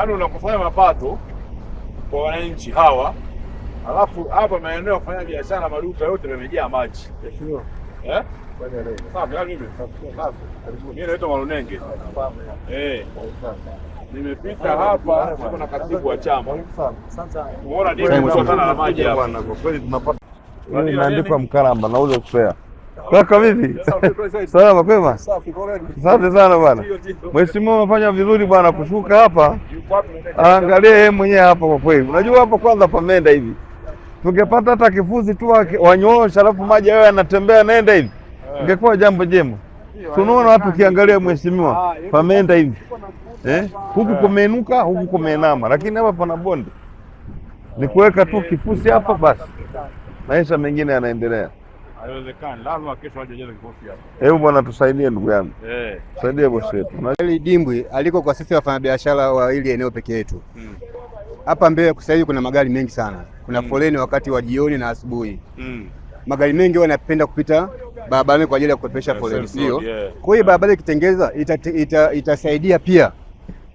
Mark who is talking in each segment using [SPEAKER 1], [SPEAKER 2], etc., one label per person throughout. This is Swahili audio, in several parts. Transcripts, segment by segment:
[SPEAKER 1] yaani unakusanya mapato kwa wananchi hawa, alafu hapa maeneo ya kufanya biashara maduka yote yamejaa maji. Mimi naitwa Malunenge. Nimepita hapa kuna katibu wa chama. Umeona nini kutokana na maji hapa? Kwa kweli tunapata.
[SPEAKER 2] Inaandikwa Mkalamba nauza spare. Kaka vipi? Sawa mapema? Asante sana bwana. Mheshimiwa umefanya vizuri bwana kushuka hapa. Angalia yeye mwenyewe hapa kwa kweli. Unajua hapa kwanza pamenda hivi. Tungepata hata kifuzi tu wanyoosha alafu maji yao yanatembea naenda hivi. Ingekuwa jambo jema. Tunaona watu kiangalia mheshimiwa pamenda hivi. Huku kumeinuka, huku kumeinama, lakini hapa pana bonde. Ni kuweka tu kifusi hapa basi. Maisha mengine yanaendelea.
[SPEAKER 1] Haiwezekani, lazima kesho waje kifusi hapa.
[SPEAKER 2] Hebu bwana tusaidie ndugu yangu. Tusaidie bosi wetu.
[SPEAKER 3] Hili dimbwi aliko kwa sisi wafanyabiashara wa hili eneo peke yetu. Hapa mbele sasa hivi kuna magari mengi sana. Kuna foleni wakati wa jioni na asubuhi. Magari mengi wanapenda kupita barabarani kwa ajili ya kuepesha foleni, sio? Kwa hiyo barabara ikitengezwa itasaidia pia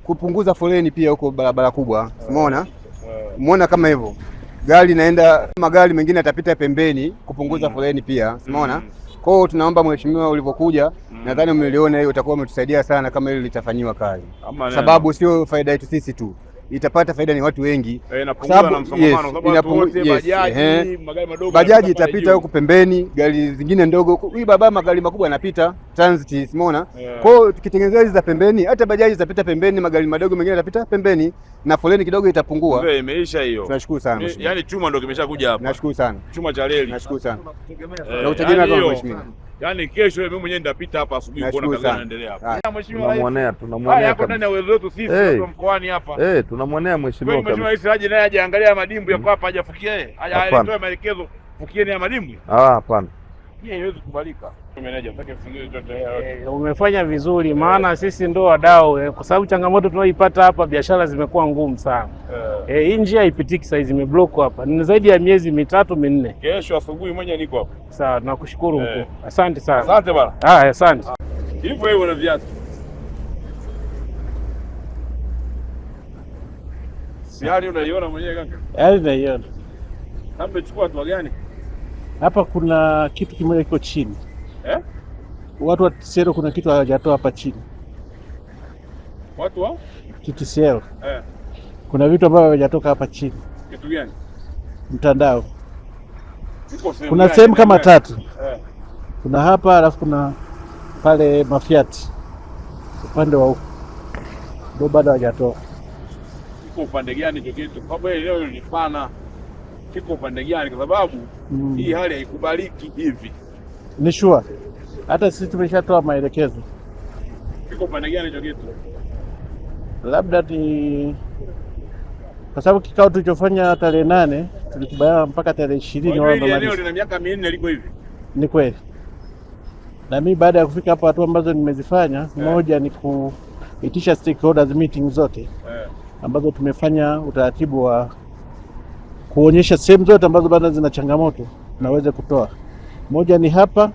[SPEAKER 3] kupunguza foleni pia huko barabara kubwa. Umeona? Umeona kama hivyo. Gari naenda, magari mengine yatapita pembeni kupunguza foleni pia. Umeona? Kwa hiyo tunaomba mheshimiwa ulivyokuja, nadhani umeliona hiyo utakuwa umetusaidia sana kama hilo litafanywa kazi. Sababu sio faida yetu sisi tu. Itapata faida ni watu wengi. Bajaji itapita huko pembeni, gari zingine ndogo. Hii barabara magari makubwa yanapita transit, umeona? Kwa hiyo tukitengeneza hizi za pembeni, hata bajaji zitapita pembeni, magari madogo mengine yatapita pembeni na foleni kidogo itapungua.
[SPEAKER 1] Ndio imeisha hiyo.
[SPEAKER 3] Tunashukuru sana.
[SPEAKER 1] Yaani chuma ndio kimeshakuja hapa.
[SPEAKER 3] Nashukuru sana.
[SPEAKER 1] Chuma cha reli.
[SPEAKER 3] Nashukuru sana. Na utegemea kama mheshimiwa.
[SPEAKER 1] Yaani kesho mimi mwenyewe nitapita hapa asubuhi kuona kazi inaendelea hapa.
[SPEAKER 2] Tunamwonea, tunamwonea.
[SPEAKER 1] Hapo ndani ya uwezo wetu sisi watu mkoani hapa.
[SPEAKER 2] Tunamwonea mheshimiwa.
[SPEAKER 1] Mheshimiwa Rais aje naye aje angalia madimbu yako hapa hajafukia yeye. Alitoa maelekezo fukieni ya madimbu.
[SPEAKER 2] Hapana.
[SPEAKER 1] Yeye haiwezi kubalika. Meneja mtake kufungia chochote.
[SPEAKER 4] Umefanya vizuri maana sisi ndo wadau kwa sababu changamoto tunaoipata hapa biashara zimekuwa ngumu sana. Hii njia haipitiki sasa zimeblock hapa. Ni zaidi ya miezi 3-4.
[SPEAKER 1] Kesho asubuhi mwenye niko hapa.
[SPEAKER 4] Sawa, tunakushukuru mkuu. Asante sana.
[SPEAKER 1] Asante bwana.
[SPEAKER 4] Asante.
[SPEAKER 1] Hivyo na viatu. Siari unaiona mwenyewe kaka?
[SPEAKER 4] Yaani naiona.
[SPEAKER 1] Hambe chukua hatua gani?
[SPEAKER 4] Hapa kuna kitu kimoja kiko chini. Watu wa TTCL kuna kitu hawajatoa hapa chini.
[SPEAKER 1] Watu wa
[SPEAKER 4] TTCL. Kuna vitu ambavyo havijatoka hapa chini.
[SPEAKER 1] Kitu gani?
[SPEAKER 4] Mtandao. Kuna sehemu kama 3. Kuna hapa alafu kuna pale Mafiati. Upande wa huko. Ndio bado hawajatoa.
[SPEAKER 1] Kiko upande gani hicho kitu? Kwa sababu leo ni pana. Kiko upande gani kwa sababu hii hali haikubaliki hivi.
[SPEAKER 4] Ni sure. Hata sisi tumeshatoa maelekezo.
[SPEAKER 1] Kiko upande gani hicho kitu?
[SPEAKER 4] Labda ni kwa sababu kikao tulichofanya tarehe 8 tulikubaliana mpaka tarehe 20 wao ndio
[SPEAKER 1] eneo lina miaka 4 liko hivi.
[SPEAKER 4] Ni kweli. Na mimi baada ya kufika hapa hatua ambazo nimezifanya, moja ni kuitisha stakeholders meeting zote. Ambazo tumefanya utaratibu wa kuonyesha sehemu zote ambazo bado zina changamoto naweza kutoa. Moja ni hapa,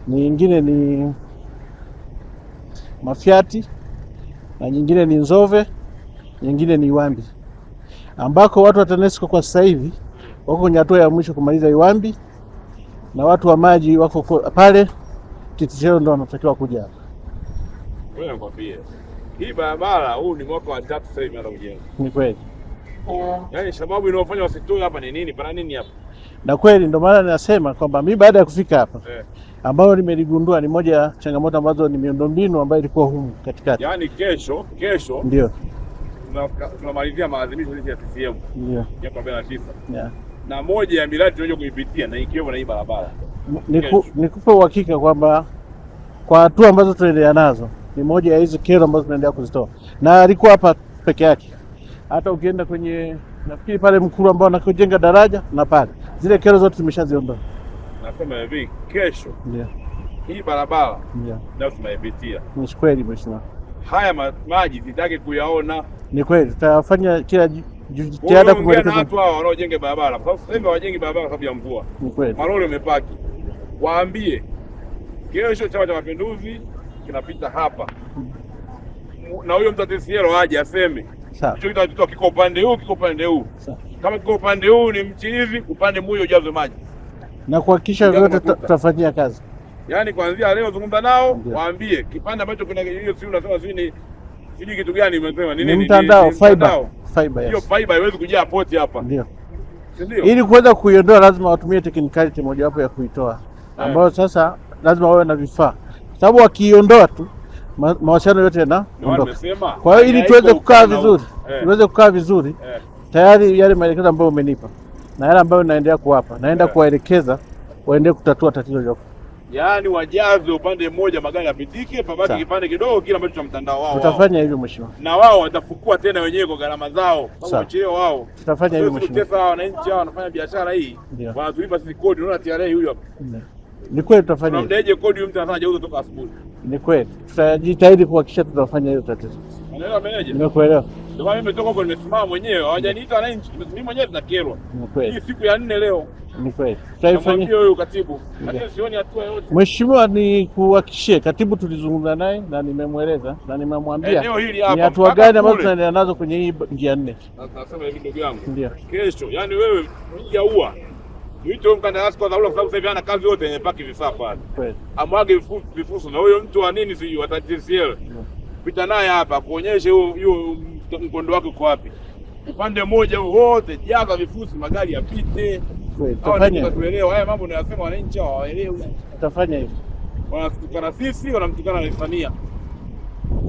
[SPEAKER 4] nyingine ni Mafiati, na nyingine ni Nzove, nyingine ni Iwambi. Ambako watu wa TANESCO kwa sasa hivi wako kwenye hatua ya mwisho kumaliza Iwambi na watu wa maji wako pale TTCL ndio wanatakiwa kuja hapa.
[SPEAKER 1] Wewe ngwambie. Hii barabara huu ni mwaka wa 3 sasa hivi anakujenga.
[SPEAKER 4] Ni kweli.
[SPEAKER 1] Yaani sababu inayofanya wasitoe hapa ni nini? Pana nini hapa?
[SPEAKER 4] Na kweli ndio maana ninasema kwamba mimi baada ya kufika hapa ambayo nimeligundua ni moja ya changamoto ambazo ni miundombinu ambayo ilikuwa humu katikati.
[SPEAKER 1] Yaani kesho
[SPEAKER 4] ndio
[SPEAKER 1] tunamalizia maadhimisho ya CCM.
[SPEAKER 4] Ndio.
[SPEAKER 1] Ya 49. Na moja ya miradi tunajua kuipitia na ikiwemo na hii barabara.
[SPEAKER 4] Nikupe uhakika kwamba kwa hatua ambazo tunaendelea nazo ni moja ya hizo kero ambazo tunaendelea kuzitoa. Na alikuwa hapa peke yake. Hata ukienda kwenye nafikiri pale Mkuru ambao anakojenga daraja na pale zile kero zote tumeshaziondoa.
[SPEAKER 1] Nasema hivi kesho
[SPEAKER 4] ndio
[SPEAKER 1] hii barabara
[SPEAKER 4] ndio
[SPEAKER 1] tunaipitia.
[SPEAKER 4] Ni kweli mheshimiwa.
[SPEAKER 1] Haya maji sitaki kuyaona.
[SPEAKER 4] Ni kweli tutafanya kila jitihada
[SPEAKER 1] kuelekeza watu hao wanaojenga barabara. Kwa sababu sasa hivi hawajengi barabara kwa sababu ya mvua.
[SPEAKER 4] Ni kweli.
[SPEAKER 1] Malori yamepaki. Waambie kesho Chama cha Mapinduzi kinapita hapa. Na huyo mtu TTCL aje aseme
[SPEAKER 4] Sawa.
[SPEAKER 1] Hicho kitu kiko upande huu, kiko upande huu.
[SPEAKER 4] Sawa.
[SPEAKER 1] Kama kiko upande huu ni mchirizi, upande mmoja ujazwe maji.
[SPEAKER 4] Na kuhakikisha vyote tutafanyia kazi.
[SPEAKER 1] Yaani kuanzia leo zungumza nao, waambie kipande ambacho kuna hiyo si unasema sijui kitu gani umesema
[SPEAKER 4] ni mtandao fiber. Fiber,
[SPEAKER 1] hiyo fiber haiwezi kujaa poti hapa.
[SPEAKER 4] Ndio. Ili kuweza kuiondoa lazima watumie technicality mojawapo ya kuitoa ambayo sasa lazima wawe na vifaa, sababu wakiiondoa tu mawasiliano yote yanaondoka. Kwa hiyo ili tuweze kukaa vizuri, tayari yale maelekezo ambayo umenipa na yale ambayo naendelea kuwapa, naenda kuwaelekeza waendelee kutatua tatizo hilo.
[SPEAKER 1] Yaani wajaze upande mmoja magari yapitike, pabaki kipande kidogo kile ambacho cha mtandao wao.
[SPEAKER 4] Tutafanya hivyo mheshimiwa.
[SPEAKER 1] Na wao watafukua tena wenyewe kwa gharama zao. Sababu cheo wao.
[SPEAKER 4] Tutafanya hivyo mheshimiwa.
[SPEAKER 1] Sasa wananchi hao wanafanya biashara hii. Wanatulipa sisi kodi, unaona TRA huyo hapa.
[SPEAKER 4] Ni kweli tutafanya hivyo.
[SPEAKER 1] Tunamdeje kodi huyu mtu anafanya toka asubuhi.
[SPEAKER 4] Ni kweli. Tutajitahidi kuhakikisha tutafanya hilo tatizo.
[SPEAKER 1] Unaelewa meneja?
[SPEAKER 4] Nimekuelewa.
[SPEAKER 1] Ndio mimi nimetoka huko nimesimama mwenyewe. Hawajaniita wananchi. Mimi mwenyewe tunakerwa.
[SPEAKER 4] Ni kweli.
[SPEAKER 1] Hii siku ya 4 leo.
[SPEAKER 4] Ni kweli. Tutaifanyia
[SPEAKER 1] hiyo katibu. Lakini sioni hatua yoyote.
[SPEAKER 4] Mheshimiwa, ni kuhakikishie katibu tulizungumza naye na nimemweleza na nimemwambia ni hatua gani ambazo tunaendelea nazo kwenye hii njia 4.
[SPEAKER 1] Nasema hivi ndugu yangu.
[SPEAKER 4] Ndio.
[SPEAKER 1] Kesho, yani wewe hujaua. Mwito mkandarasi kwa sababu sasa hivi ana kazi yote imepaki vifaa pale.
[SPEAKER 4] Kweli.
[SPEAKER 1] Amwage vifuso na huyo mtu wa nini sijui wa TTCL. Pita naye hapa kuonyesha hiyo mkondo wake uko wapi. Upande mmoja wote jaza vifusi magari yapite. Tutafanya. Tuelewe haya mambo ninayosema wananchi hawaelewi.
[SPEAKER 4] Tutafanya hivyo.
[SPEAKER 1] Wanatukana sisi, wanamtukana na Tanzania.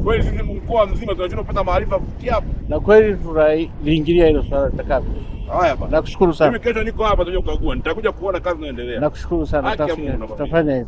[SPEAKER 1] Kweli sisi mkoa mzima tunashindwa kupata maarifa kufikia hapo.
[SPEAKER 4] Na kweli tunaliingilia hilo swala litakavyo.
[SPEAKER 1] Haya bwana.
[SPEAKER 4] Nakushukuru sana.
[SPEAKER 1] Mimi kesho niko hapa tutakuja kukagua. Nitakuja kuona kazi inaendelea.
[SPEAKER 4] Nakushukuru sana. Tutafanya hivyo.